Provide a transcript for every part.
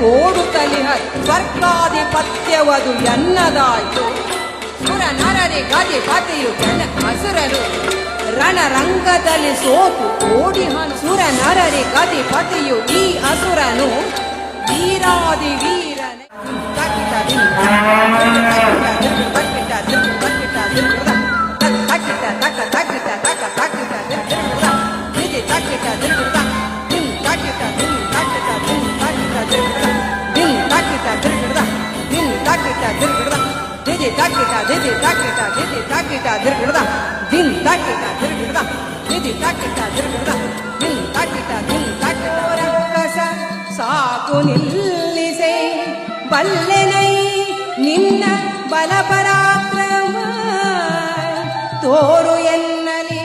ಓಡುತ್ತಲಿಹ ಸ್ವರ್ಗಾಧಿಪತ್ಯವದು ಎನ್ನದಾಯ್ತು. ಸುರ ನರರಿ ಗದಿಪತಿಯು ಅಸುರರು ರಣರಂಗದಲ್ಲಿ ಸೋತು ಓಡಿಹನು. ಸುರ ನರರಿ ಗದಿಪತಿಯು ಈ ಅಸುರನು ವೀರಾದಿ ವೀರನ ಸಾಕು ನಿಲ್ಲಿಸೆ ಬಲ್ಲೆನೈ ನಿನ್ನ ಬಲಪರಾಕ್ರಮ ತೋರು ಎನ್ನಲಿ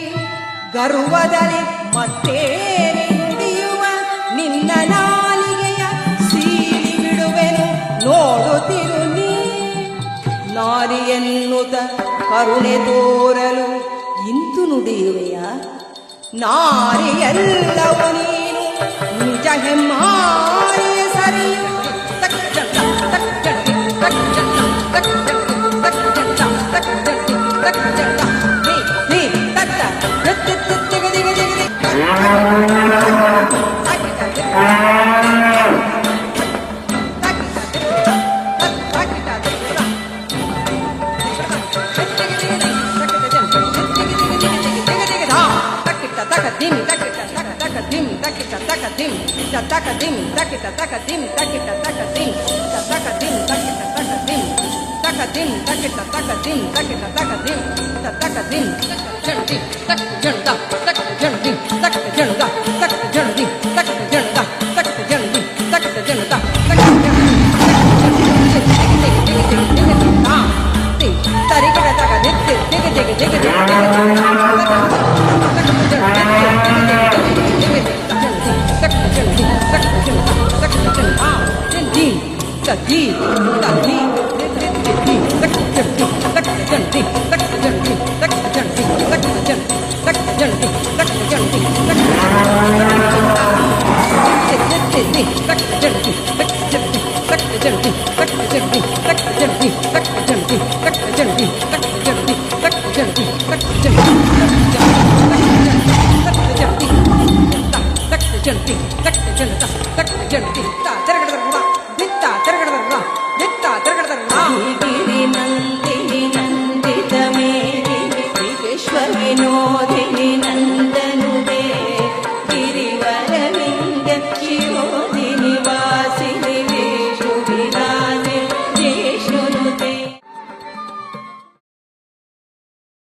ಗರ್ವದಲ್ಲಿ ಮತ್ತೇರಿ ನುಡಿಯುವ ನಿನ್ನ ನಾಲಿಗೆಯ ಸೀಳಿ ಬಿಡುವೆನು ನೋಡುತ್ತಿರು ನೀ. ನಾರಿ ಎನ್ನುತ್ತ ಕರುಣೆ ತೋರಲು ಇಂತು ನುಡಿಯುವೆಯ ನಾರಿಯಲ್ಲವು ನೀನು ನಿಜ ಹೆಮ್ಮಾರಿಯ ಸರಿಯು.